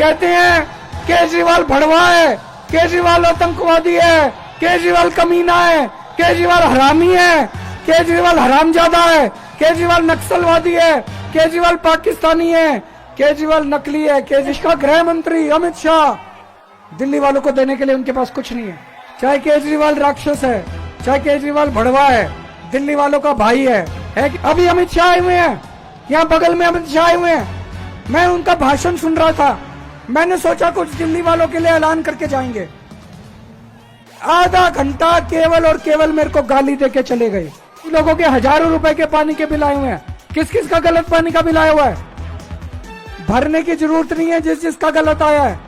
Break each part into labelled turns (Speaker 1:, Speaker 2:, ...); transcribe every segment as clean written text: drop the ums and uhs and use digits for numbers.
Speaker 1: कहते हैं केजरीवाल भड़वा है, केजरीवाल आतंकवादी है, केजरीवाल कमीना है, केजरीवाल हरामी है, केजरीवाल हरामजादा है, केजरीवाल नक्सलवादी है, केजरीवाल पाकिस्तानी है, केजरीवाल नकली है। केजरीवाल का गृह मंत्री अमित शाह दिल्ली वालों को देने के लिए उनके पास कुछ नहीं है। चाहे केजरीवाल राक्षस है, चाहे केजरीवाल भड़वा है, दिल्ली वालों का भाई है। अभी अमित शाह आए हुए हैं, यहाँ बगल में अमित शाह आए हुए हैं। मैं उनका भाषण सुन रहा था, मैंने सोचा कुछ दिल्ली वालों के लिए ऐलान करके जाएंगे। आधा घंटा केवल और केवल मेरे को गाली देके चले गए। लोगों के हजारों रुपए के पानी के बिल आए हुए हैं। किस किस का गलत पानी का बिल आया हुआ है? भरने की जरूरत नहीं है। जिस जिसका गलत आया है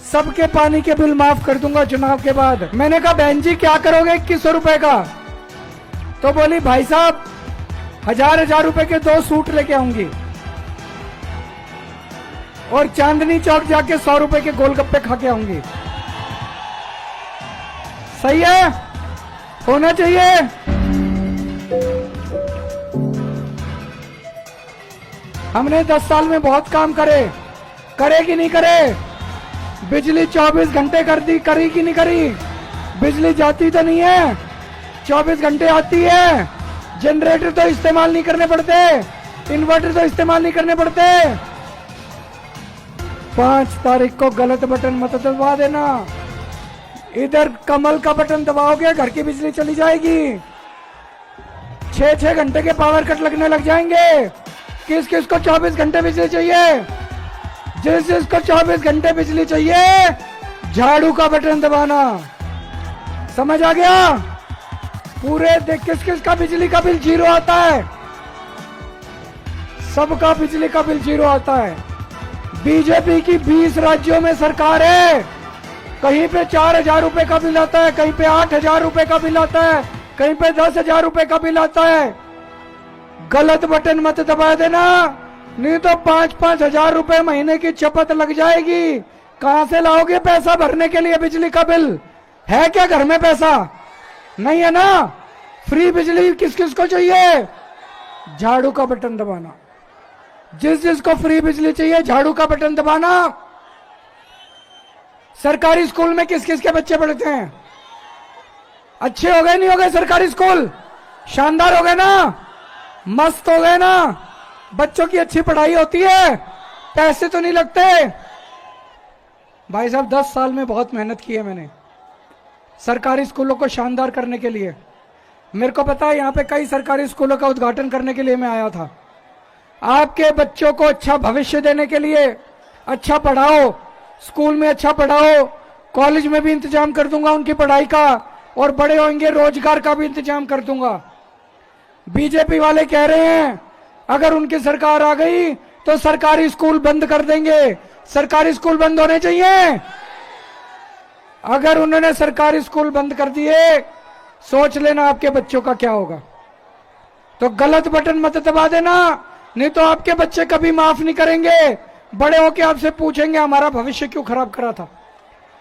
Speaker 1: सबके पानी के बिल माफ कर दूंगा चुनाव के बाद। मैंने कहा बहन जी क्या करोगे 2100 रुपए का? तो बोली भाई साहब 1000 रुपए के 2 सूट लेके आऊंगी और चांदनी चौक जाके 100 रुपए के गोलगप्पे खा के आऊंगी। सही है? होना चाहिए। हमने 10 साल में बहुत काम करे कि नहीं करे? बिजली 24 घंटे कर दी, करी कि नहीं करी? बिजली जाती तो नहीं है, 24 घंटे आती है। जनरेटर तो इस्तेमाल नहीं करने पड़ते, इन्वर्टर तो इस्तेमाल नहीं करने पड़ते। 5 तारीख को गलत बटन मत दबा देना। इधर कमल का बटन दबाओगे घर की बिजली चली जाएगी। 6-6 घंटे के पावर कट लगने लग जाएंगे। किस किस को 24 घंटे बिजली चाहिए? जिस जिसको 24 घंटे बिजली चाहिए झाड़ू का बटन दबाना। समझ आ गया? पूरे किस किस का बिजली का बिल 0 आता है? सबका बिजली का बिल 0 आता है। बीजेपी की 20 राज्यों में सरकार है, कहीं पे 4000 रुपए का बिल आता है, कहीं पे 8000 रुपए का बिल आता है, कहीं पे 10,000 रुपए का बिल आता है। गलत बटन मत दबा देना, नहीं तो 5-5 हजार रुपए महीने की चपत लग जाएगी। कहां से लाओगे पैसा भरने के लिए बिजली का बिल? है क्या घर में पैसा? नहीं है ना? फ्री बिजली किस किस को चाहिए? झाड़ू का बटन दबाना। जिस जिसको फ्री बिजली चाहिए झाड़ू का बटन दबाना। सरकारी स्कूल में किस किस के बच्चे पढ़ते हैं? अच्छे हो गए नहीं हो गए सरकारी स्कूल? शानदार हो गए ना? मस्त हो गए ना? बच्चों की अच्छी पढ़ाई होती है, पैसे तो नहीं लगते। भाई साहब 10 साल में बहुत मेहनत की है मैंने सरकारी स्कूलों को शानदार करने के लिए। मेरे को पता है यहाँ पे कई सरकारी स्कूलों का उद्घाटन करने के लिए मैं आया था। आपके बच्चों को अच्छा भविष्य देने के लिए अच्छा पढ़ाओ, स्कूल में अच्छा पढ़ाओ, कॉलेज में भी इंतजाम कर दूंगा उनकी पढ़ाई का, और बड़े होंगे रोजगार का भी इंतजाम कर दूंगा। बीजेपी वाले कह रहे हैं अगर उनकी सरकार आ गई तो सरकारी स्कूल बंद कर देंगे। सरकारी स्कूल बंद होने चाहिए। अगर उन्होंने सरकारी स्कूल बंद कर दिए सोच लेना आपके बच्चों का क्या होगा। तो गलत बटन मत दबा देना, नहीं तो आपके बच्चे कभी माफ नहीं करेंगे। बड़े होके आपसे पूछेंगे हमारा भविष्य क्यों खराब करा था।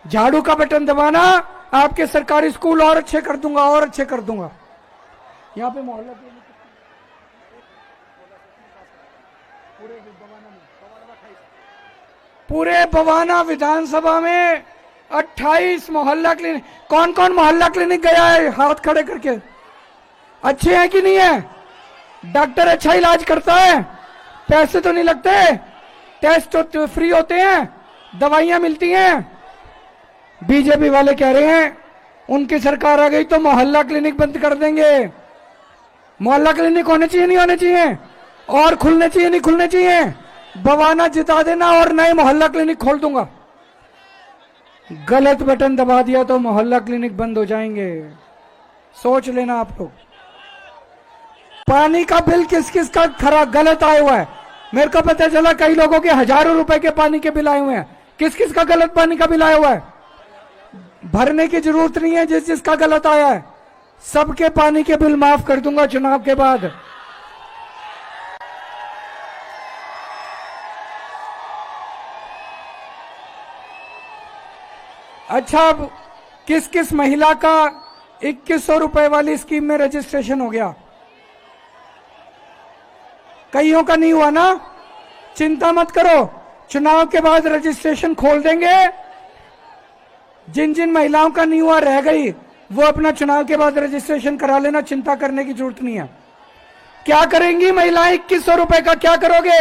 Speaker 1: झाड़ू का बटन दबाना, आपके सरकारी स्कूल और अच्छे कर दूंगा, और अच्छे कर दूंगा। यहाँ पे मोहल्ला पूरे बवाना विधानसभा में 28 मोहल्ला क्लिनिक। कौन कौन मोहल्ला क्लिनिक गया है हाथ खड़े करके? अच्छे हैं कि नहीं है? डॉक्टर अच्छा इलाज करता है, पैसे तो नहीं लगते, टेस्ट तो फ्री होते हैं, दवाइयां मिलती हैं। बीजेपी वाले कह रहे हैं उनकी सरकार आ गई तो मोहल्ला क्लिनिक बंद कर देंगे। मोहल्ला क्लिनिक होने चाहिए नहीं होने चाहिए? और खुलने चाहिए नहीं खुलने चाहिए? बवाना जिता देना और नए मोहल्ला क्लिनिक खोल दूंगा। गलत बटन दबा दिया तो मोहल्ला क्लिनिक बंद हो जाएंगे। सोच लेना आप लोग। पानी का बिल किस किस का खरा गलत आया हुआ है? मेरे को पता चला कई लोगों के हजारों रुपए के पानी के बिल आए हुए हैं। किस किस का गलत पानी का बिल आया हुआ है? भरने की जरूरत नहीं है। जिस जिसका गलत आया है सबके पानी के बिल माफ कर दूंगा चुनाव के बाद। अच्छा, अब किस किस महिला का 2100 रुपए वाली स्कीम में रजिस्ट्रेशन हो गया? कईयों का नहीं हुआ ना? चिंता मत करो, चुनाव के बाद रजिस्ट्रेशन खोल देंगे। जिन जिन महिलाओं का नहीं हुआ रह गई वो अपना चुनाव के बाद रजिस्ट्रेशन करा लेना, चिंता करने की जरूरत नहीं है। क्या करेंगी महिलाएं 2100 रुपए का? क्या करोगे?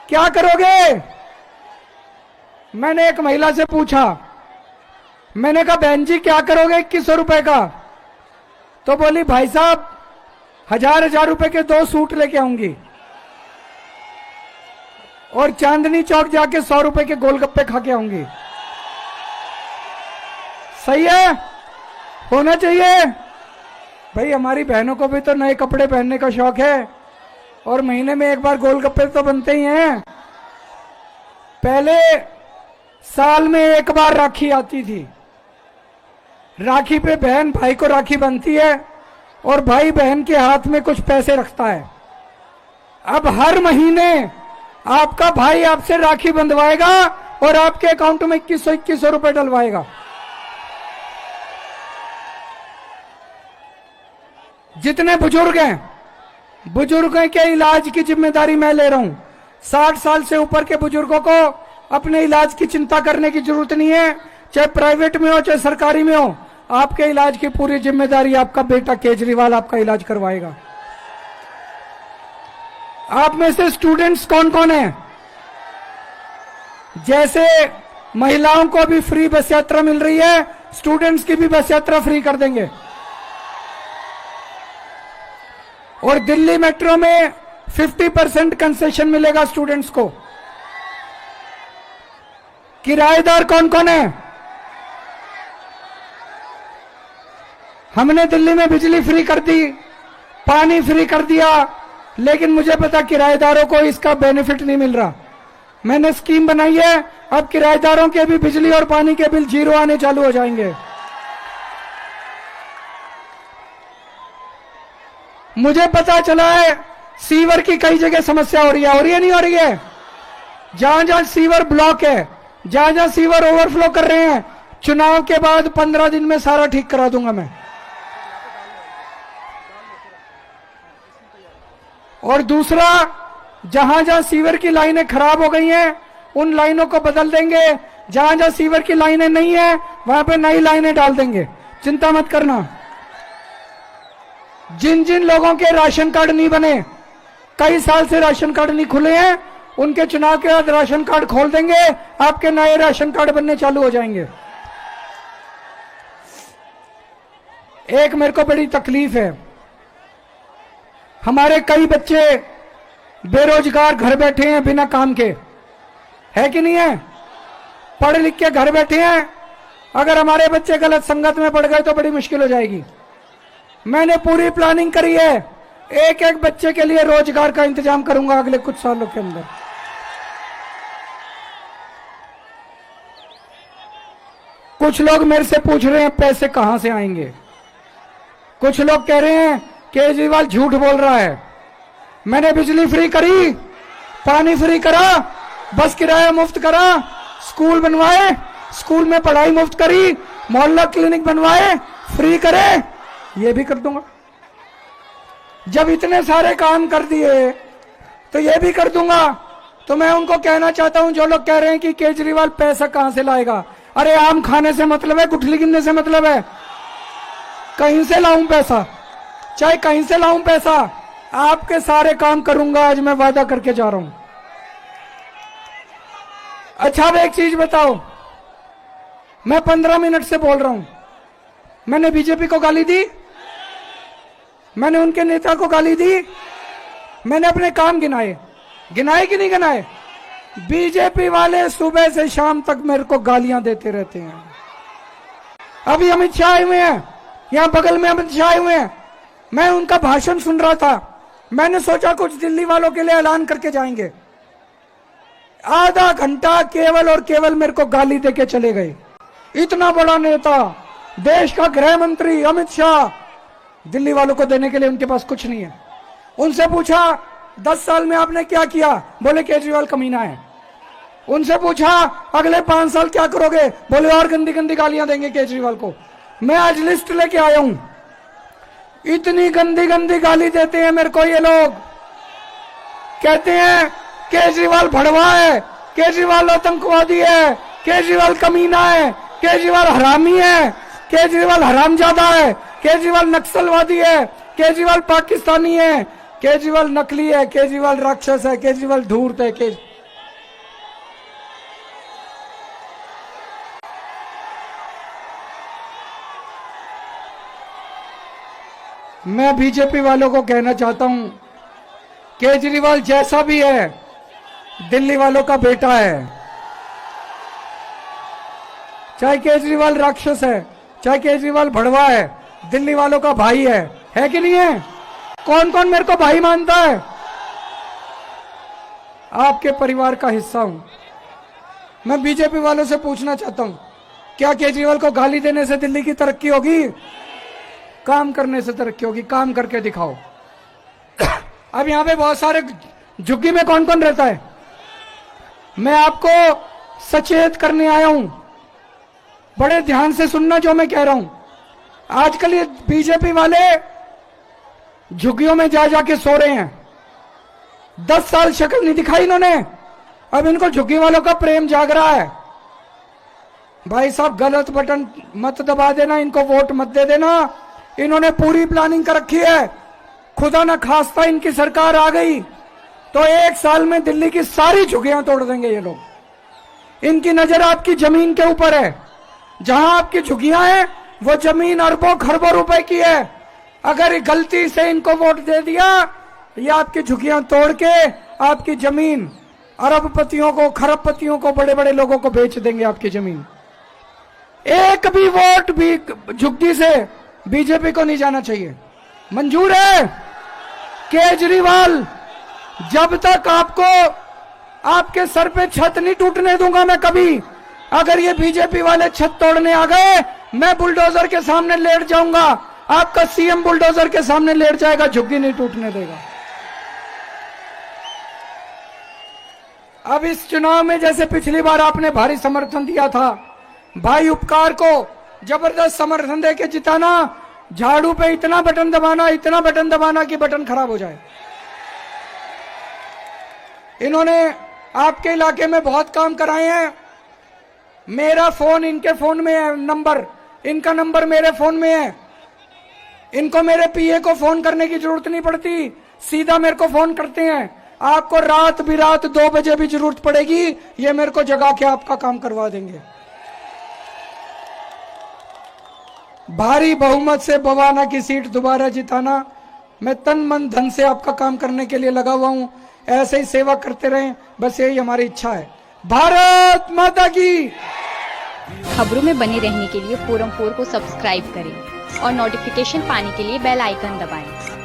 Speaker 1: क्या करोगे? मैंने एक महिला से पूछा, मैंने कहा बहन जी क्या करोगे 2100 रुपए का? तो बोली भाई साहब 1000 रुपए के 2 सूट लेके आऊंगी और चांदनी चौक जाके 100 रुपए के गोलगप्पे खा के आऊंगी। सही है? होना चाहिए भाई। हमारी बहनों को भी तो नए कपड़े पहनने का शौक है और महीने में एक बार गोलगप्पे तो बनते ही हैं। पहले साल में एक बार राखी आती थी। राखी पे बहन भाई को राखी बनती है और भाई बहन के हाथ में कुछ पैसे रखता है। अब हर महीने आपका भाई आपसे राखी बंधवाएगा और आपके अकाउंट में 2100 रुपए डलवाएगा। जितने बुजुर्ग हैं के इलाज की जिम्मेदारी मैं ले रहा हूं। 60 साल से ऊपर के बुजुर्गों को अपने इलाज की चिंता करने की जरूरत नहीं है, चाहे प्राइवेट में हो चाहे सरकारी में हो। आपके इलाज की पूरी जिम्मेदारी आपका बेटा केजरीवाल आपका इलाज करवाएगा। आप में से स्टूडेंट्स कौन कौन है? जैसे महिलाओं को भी फ्री बस यात्रा मिल रही है, स्टूडेंट्स की भी बस यात्रा फ्री कर देंगे। और दिल्ली मेट्रो में 50% कंसेशन मिलेगा स्टूडेंट्स को। किराएदार कौन कौन है? हमने दिल्ली में बिजली फ्री कर दी, पानी फ्री कर दिया, लेकिन मुझे पता किराएदारों को इसका बेनिफिट नहीं मिल रहा। मैंने स्कीम बनाई है, अब किराएदारों के भी बिजली और पानी के बिल 0 आने चालू हो जाएंगे। मुझे पता चला है सीवर की कई जगह समस्या हो रही है नहीं हो रही है? जहां जहां सीवर ब्लॉक है, जहां जहां सीवर ओवरफ्लो कर रहे हैं, चुनाव के बाद 15 दिन में सारा ठीक करा दूंगा मैं। और दूसरा, जहां जहां सीवर की लाइनें खराब हो गई हैं उन लाइनों को बदल देंगे। जहां जहां सीवर की लाइनें नहीं है वहां पे नई लाइनें डाल देंगे, चिंता मत करना। जिन जिन लोगों के राशन कार्ड नहीं बने, कई साल से राशन कार्ड नहीं खुले हैं, उनके चुनाव के बाद राशन कार्ड खोल देंगे, आपके नए राशन कार्ड बनने चालू हो जाएंगे। एक मेरे को बड़ी तकलीफ है, हमारे कई बच्चे बेरोजगार घर बैठे हैं बिना काम के, है कि नहीं है? पढ़ लिख के घर बैठे हैं। अगर हमारे बच्चे गलत संगत में पड़ गए तो बड़ी मुश्किल हो जाएगी। मैंने पूरी प्लानिंग करी है, एक एक बच्चे के लिए रोजगार का इंतजाम करूंगा अगले कुछ सालों के अंदर। कुछ लोग मेरे से पूछ रहे हैं पैसे कहां से आएंगे। कुछ लोग कह रहे हैं केजरीवाल झूठ बोल रहा है। मैंने बिजली फ्री करी, पानी फ्री करा, बस किराया मुफ्त करा, स्कूल बनवाए, स्कूल में पढ़ाई मुफ्त करी, मोहल्ला क्लिनिक बनवाए, फ्री करे, ये भी कर दूंगा। जब इतने सारे काम कर दिए तो ये भी कर दूंगा। तो मैं उनको कहना चाहता हूं, जो लोग कह रहे हैं कि केजरीवाल पैसा कहां से लाएगा, अरे आम खाने से मतलब है, गुठली गिनने से मतलब है? कहीं से लाऊं पैसा, चाहे कहीं से लाऊं पैसा, आपके सारे काम करूंगा। आज मैं वादा करके जा रहा हूं। अच्छा अब एक चीज बताओ, मैं 15 मिनट से बोल रहा हूं, मैंने बीजेपी को गाली दी? मैंने उनके नेता को गाली दी? मैंने अपने काम गिनाए कि नहीं गिनाए? बीजेपी वाले सुबह से शाम तक मेरे को गालियां देते रहते हैं। अभी अमित शाह आए हुए हैं, यहां बगल में अमित शाह आए हुए हैं, मैं उनका भाषण सुन रहा था। मैंने सोचा कुछ दिल्ली वालों के लिए ऐलान करके जाएंगे। आधा घंटा केवल और केवल मेरे को गाली देके चले गए। इतना बड़ा नेता, देश का गृह मंत्री अमित शाह, दिल्ली वालों को देने के लिए उनके पास कुछ नहीं है। उनसे पूछा 10 साल में आपने क्या किया, बोले केजरीवाल कमीना है। उनसे पूछा अगले 5 साल क्या करोगे, बोले और गंदी गंदी गालियां देंगे केजरीवाल को। मैं आज लिस्ट लेके आया हूं, इतनी गंदी गंदी गाली देते हैं मेरे को ये लोग। कहते हैं केजरीवाल भड़वा है, केजरीवाल आतंकवादी है, केजरीवाल कमीना है, केजरीवाल हरामी है, केजरीवाल हरामजादा है, केजरीवाल नक्सलवादी है, केजरीवाल पाकिस्तानी है, केजरीवाल नकली है, केजरीवाल राक्षस है, केजरीवाल धूर्त है। मैं बीजेपी वालों को कहना चाहता हूं, केजरीवाल जैसा भी है दिल्ली वालों का बेटा है। चाहे केजरीवाल राक्षस है, चाहे केजरीवाल भड़वा है, दिल्ली वालों का भाई है कि नहीं है? कौन कौन मेरे को भाई मानता है? आपके परिवार का हिस्सा हूं। मैं बीजेपी वालों से पूछना चाहता हूं, क्या केजरीवाल को गाली देने से दिल्ली की तरक्की होगी? काम करने से तरक्की होगी। काम करके दिखाओ। अब यहां पे बहुत सारे झुग्गी में कौन कौन रहता है? मैं आपको सचेत करने आया हूं, बड़े ध्यान से सुनना जो मैं कह रहा हूं। आजकल ये बीजेपी वाले झुग्गियों में जा जाके सो रहे हैं। 10 साल शक्ल नहीं दिखाई इन्होंने, अब इनको झुग्गी वालों का प्रेम जाग रहा है। भाई साहब, गलत बटन मत दबा देना, इनको वोट मत दे देना। इन्होंने पूरी प्लानिंग कर रखी है। खुदा न खास्ता इनकी सरकार आ गई तो 1 साल में दिल्ली की सारी झुग्गियां तोड़ देंगे ये लोग। इनकी नजर आपकी जमीन के ऊपर है। जहां आपकी झुग्गियां हैं वो जमीन अरबों खरबों रुपए की है। अगर गलती से इनको वोट दे दिया, ये आपकी झुग्गियां तोड़ के आपकी जमीन अरबपतियों को, खरबपतियों को, बड़े बड़े लोगों को बेच देंगे आपकी जमीन। एक भी वोट भी झुग्गी से बीजेपी को नहीं जाना चाहिए। मंजूर है? केजरीवाल, जब तक आपको आपके सर पे छत नहीं टूटने दूंगा मैं कभी। अगर ये बीजेपी वाले छत तोड़ने आ गए, मैं बुलडोजर के सामने लेट जाऊंगा। आपका सीएम बुलडोजर के सामने लेट जाएगा, झुग्गी नहीं टूटने देगा। अब इस चुनाव में जैसे पिछली बार आपने भारी समर्थन दिया था, भाई उपकार को जबरदस्त समर्थन देके जिताना। झाड़ू पे इतना बटन दबाना कि बटन खराब हो जाए। इन्होंने आपके इलाके में बहुत काम कराए हैं। मेरा फोन इनके फोन में है, नंबर इनका नंबर मेरे फोन में है। इनको मेरे पीए को फोन करने की जरूरत नहीं पड़ती, सीधा मेरे को फोन करते हैं। आपको रात बिरात 2 बजे भी जरूरत पड़ेगी, ये मेरे को जगा के आपका काम करवा देंगे। भारी बहुमत से बवाना की सीट दोबारा जिताना। मैं तन मन धन से आपका काम करने के लिए लगा हुआ हूं। ऐसे ही सेवा करते रहें, बस यही हमारी इच्छा है। भारत माता की।
Speaker 2: खबरों में बने रहने के लिए फोरम 4 को सब्सक्राइब करें और नोटिफिकेशन पाने के लिए बेल आइकन दबाएं।